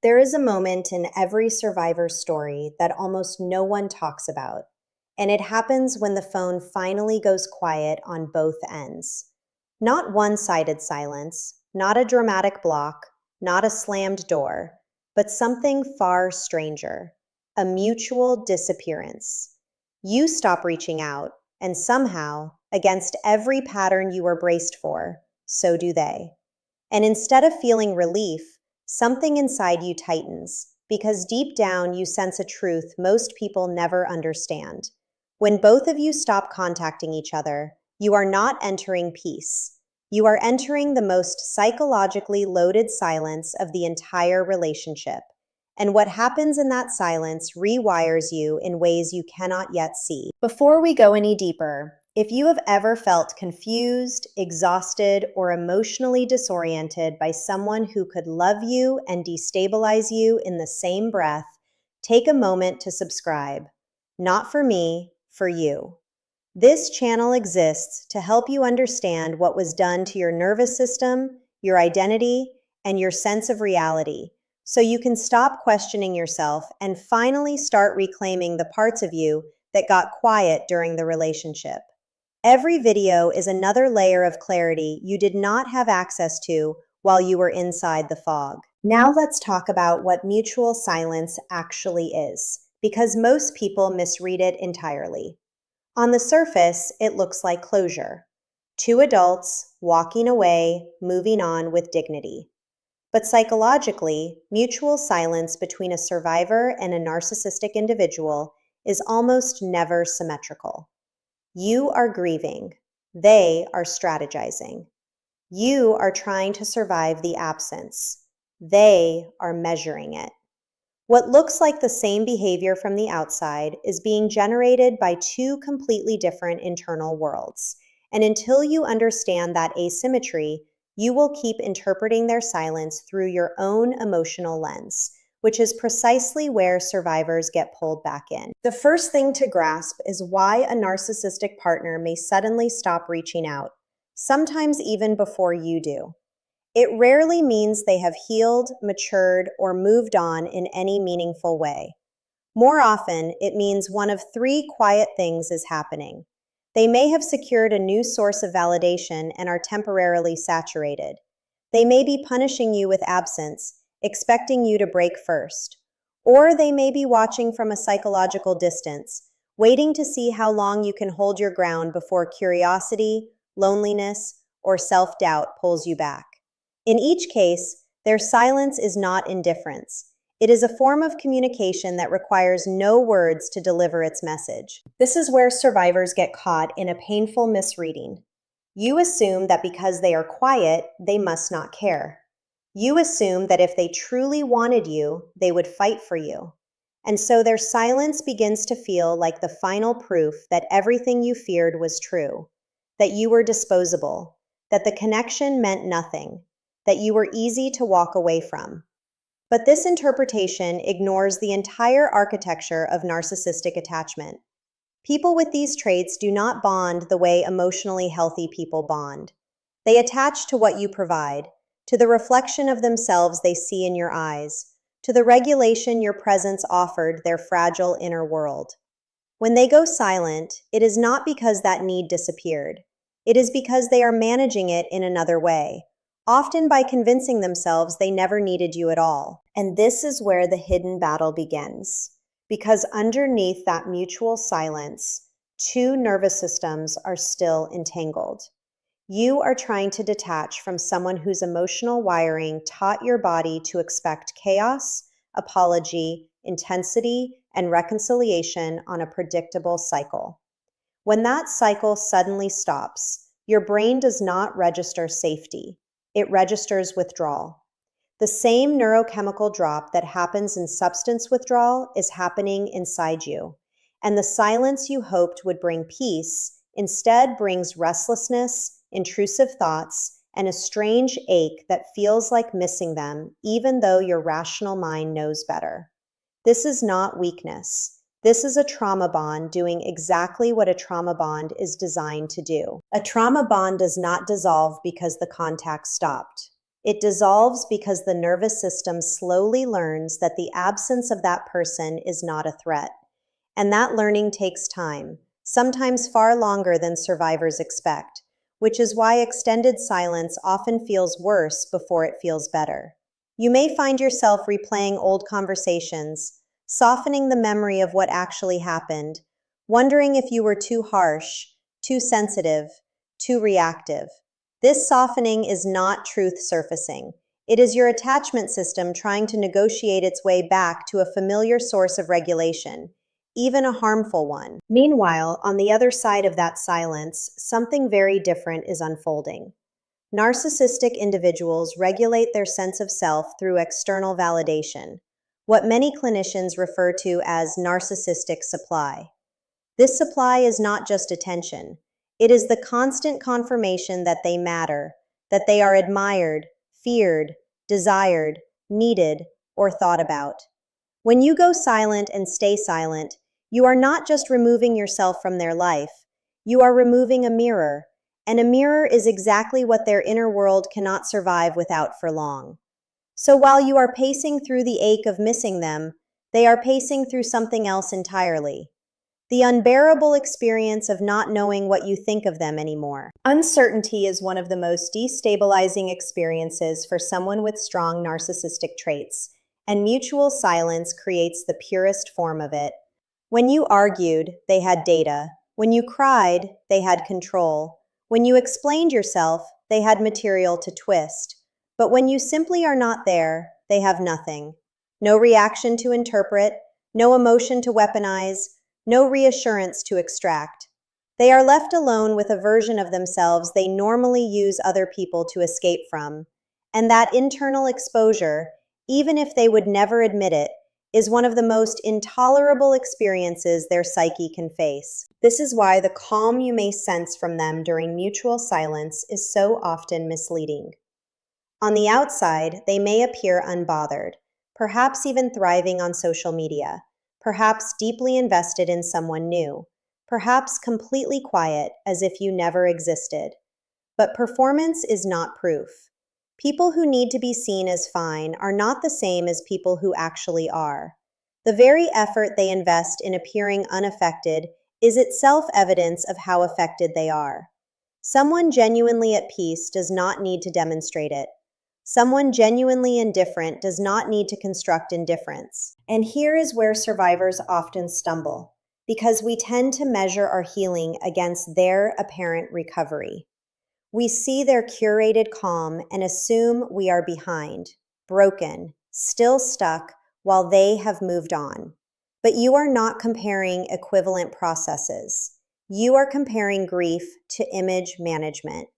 There is a moment in every survivor's story that almost no one talks about, and it happens when the phone finally goes quiet on both ends. Not one-sided silence, not a dramatic block, not a slammed door, but something far stranger, a mutual disappearance. You stop reaching out, and somehow, against every pattern you were braced for, so do they. And instead of feeling relief, something inside you tightens, because deep down you sense a truth most people never understand. When both of you stop contacting each other, you are not entering peace. You are entering the most psychologically loaded silence of the entire relationship. And what happens in that silence rewires you in ways you cannot yet see. Before we go any deeper, if you have ever felt confused, exhausted, or emotionally disoriented by someone who could love you and destabilize you in the same breath, take a moment to subscribe. Not for me, for you. This channel exists to help you understand what was done to your nervous system, your identity, and your sense of reality, so you can stop questioning yourself and finally start reclaiming the parts of you that got quiet during the relationship. Every video is another layer of clarity you did not have access to while you were inside the fog. Now let's talk about what mutual silence actually is, because most people misread it entirely. On the surface, it looks like closure. Two adults walking away, moving on with dignity. But psychologically, mutual silence between a survivor and a narcissistic individual is almost never symmetrical. You are grieving. They are strategizing. You are trying to survive the absence. They are measuring it. What looks like the same behavior from the outside is being generated by two completely different internal worlds. And until you understand that asymmetry, you will keep interpreting their silence through your own emotional lens, which is precisely where survivors get pulled back in. The first thing to grasp is why a narcissistic partner may suddenly stop reaching out, sometimes even before you do. It rarely means they have healed, matured, or moved on in any meaningful way. More often, it means one of three quiet things is happening. They may have secured a new source of validation and are temporarily saturated. They may be punishing you with absence, expecting you to break first. Or they may be watching from a psychological distance, waiting to see how long you can hold your ground before curiosity, loneliness, or self-doubt pulls you back. In each case, their silence is not indifference. It is a form of communication that requires no words to deliver its message. This is where survivors get caught in a painful misreading. You assume that because they are quiet, they must not care. You assume that if they truly wanted you, they would fight for you. And so their silence begins to feel like the final proof that everything you feared was true, that you were disposable, that the connection meant nothing, that you were easy to walk away from. But this interpretation ignores the entire architecture of narcissistic attachment. People with these traits do not bond the way emotionally healthy people bond. They attach to what you provide, to the reflection of themselves they see in your eyes, to the regulation your presence offered their fragile inner world. When they go silent, it is not because that need disappeared. It is because they are managing it in another way, often by convincing themselves they never needed you at all. And this is where the hidden battle begins. Because underneath that mutual silence, two nervous systems are still entangled. You are trying to detach from someone whose emotional wiring taught your body to expect chaos, apology, intensity, and reconciliation on a predictable cycle. When that cycle suddenly stops, your brain does not register safety. It registers withdrawal. The same neurochemical drop that happens in substance withdrawal is happening inside you, and the silence you hoped would bring peace instead brings restlessness, intrusive thoughts, and a strange ache that feels like missing them, even though your rational mind knows better. This is not weakness. This is a trauma bond doing exactly what a trauma bond is designed to do. A trauma bond does not dissolve because the contact stopped. It dissolves because the nervous system slowly learns that the absence of that person is not a threat. And that learning takes time, sometimes far longer than survivors expect, which is why extended silence often feels worse before it feels better. You may find yourself replaying old conversations, softening the memory of what actually happened, wondering if you were too harsh, too sensitive, too reactive. This softening is not truth surfacing. It is your attachment system trying to negotiate its way back to a familiar source of regulation, even a harmful one. Meanwhile, on the other side of that silence, something very different is unfolding. Narcissistic individuals regulate their sense of self through external validation, what many clinicians refer to as narcissistic supply. This supply is not just attention. It is the constant confirmation that they matter, that they are admired, feared, desired, needed, or thought about. When you go silent and stay silent, you are not just removing yourself from their life, you are removing a mirror, and a mirror is exactly what their inner world cannot survive without for long. So while you are pacing through the ache of missing them, they are pacing through something else entirely. The unbearable experience of not knowing what you think of them anymore. Uncertainty is one of the most destabilizing experiences for someone with strong narcissistic traits, and mutual silence creates the purest form of it. When you argued, they had data. When you cried, they had control. When you explained yourself, they had material to twist. But when you simply are not there, they have nothing. No reaction to interpret, no emotion to weaponize, no reassurance to extract. They are left alone with a version of themselves they normally use other people to escape from. And that internal exposure, even if they would never admit it, is one of the most intolerable experiences their psyche can face. This is why the calm you may sense from them during mutual silence is so often misleading. On the outside, they may appear unbothered, perhaps even thriving on social media, perhaps deeply invested in someone new, perhaps completely quiet as if you never existed. But performance is not proof. People who need to be seen as fine are not the same as people who actually are. The very effort they invest in appearing unaffected is itself evidence of how affected they are. Someone genuinely at peace does not need to demonstrate it. Someone genuinely indifferent does not need to construct indifference. And here is where survivors often stumble, because we tend to measure our healing against their apparent recovery. We see their curated calm and assume we are behind, broken, still stuck, while they have moved on. But you are not comparing equivalent processes. You are comparing grief to image management.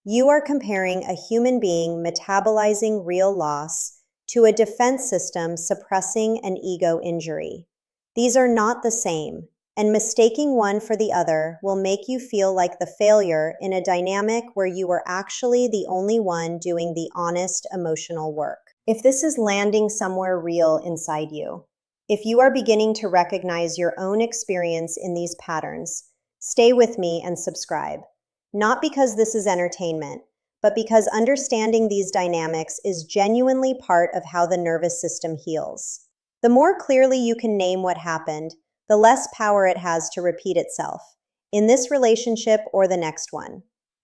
You are comparing a human being metabolizing real loss to a defense system suppressing an ego injury. These are not the same, and mistaking one for the other will make you feel like the failure in a dynamic where you are actually the only one doing the honest emotional work. If this is landing somewhere real inside you, if you are beginning to recognize your own experience in these patterns, stay with me and subscribe. Not because this is entertainment, but because understanding these dynamics is genuinely part of how the nervous system heals. The more clearly you can name what happened, the less power it has to repeat itself, in this relationship or the next one.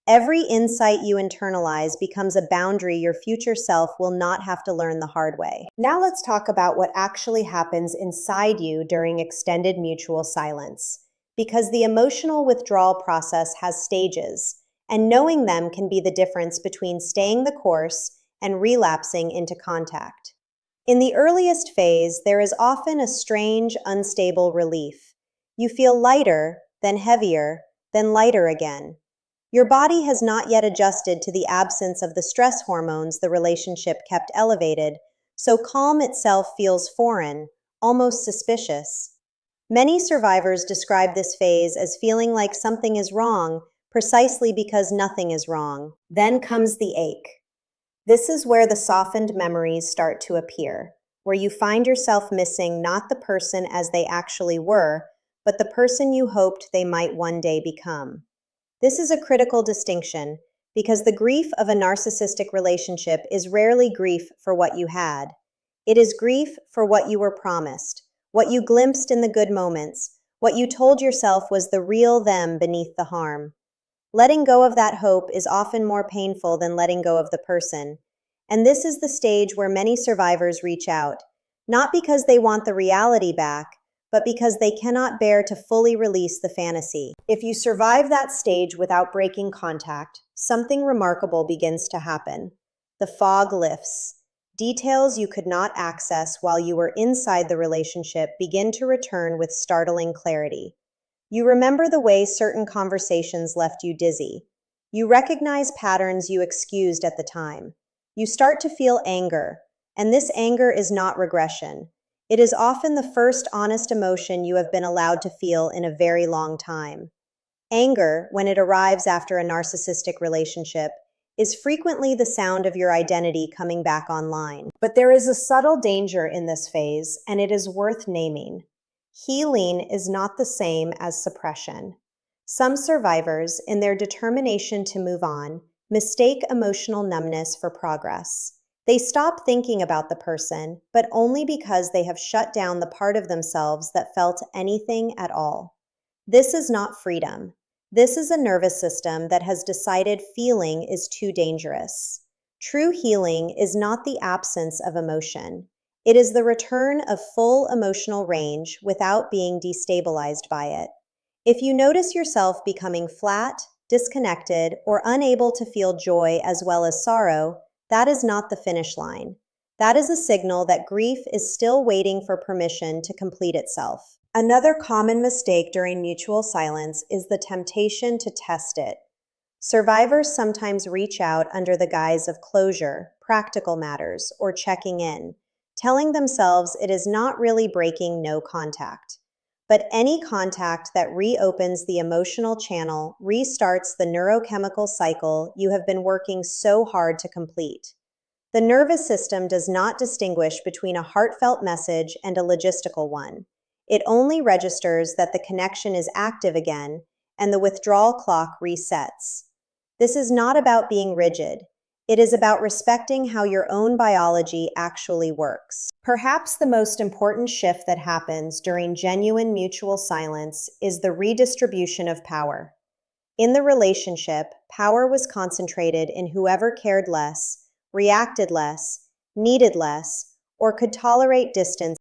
Every insight you internalize becomes a boundary your future self will not have to learn the hard way. Now let's talk about what actually happens inside you during extended mutual silence, because the emotional withdrawal process has stages, and knowing them can be the difference between staying the course and relapsing into contact. In the earliest phase, there is often a strange, unstable relief. You feel lighter, then heavier, then lighter again. Your body has not yet adjusted to the absence of the stress hormones the relationship kept elevated, so calm itself feels foreign, almost suspicious. Many survivors describe this phase as feeling like something is wrong precisely because nothing is wrong. Then comes the ache. This is where the softened memories start to appear, where you find yourself missing not the person as they actually were, but the person you hoped they might one day become. This is a critical distinction because the grief of a narcissistic relationship is rarely grief for what you had. It is grief for what you were promised, what you glimpsed in the good moments, what you told yourself was the real them beneath the harm. Letting go of that hope is often more painful than letting go of the person. And this is the stage where many survivors reach out, not because they want the reality back, but because they cannot bear to fully release the fantasy. If you survive that stage without breaking contact, something remarkable begins to happen. The fog lifts. Details you could not access while you were inside the relationship begin to return with startling clarity. You remember the way certain conversations left you dizzy. You recognize patterns you excused at the time. You start to feel anger, and this anger is not regression. It is often the first honest emotion you have been allowed to feel in a very long time. Anger, when it arrives after a narcissistic relationship, is frequently the sound of your identity coming back online. But there is a subtle danger in this phase, and it is worth naming. Healing is not the same as suppression. Some survivors, in their determination to move on, mistake emotional numbness for progress. They stop thinking about the person, but only because they have shut down the part of themselves that felt anything at all. This is not freedom. This is a nervous system that has decided feeling is too dangerous. True healing is not the absence of emotion. It is the return of full emotional range without being destabilized by it. If you notice yourself becoming flat, disconnected, or unable to feel joy as well as sorrow, that is not the finish line. That is a signal that grief is still waiting for permission to complete itself. Another common mistake during mutual silence is the temptation to test it. Survivors sometimes reach out under the guise of closure, practical matters, or checking in, telling themselves it is not really breaking no contact. But any contact that reopens the emotional channel restarts the neurochemical cycle you have been working so hard to complete. The nervous system does not distinguish between a heartfelt message and a logistical one. It only registers that the connection is active again and the withdrawal clock resets. This is not about being rigid. It is about respecting how your own biology actually works. Perhaps the most important shift that happens during genuine mutual silence is the redistribution of power. In the relationship, power was concentrated in whoever cared less, reacted less, needed less, or could tolerate distance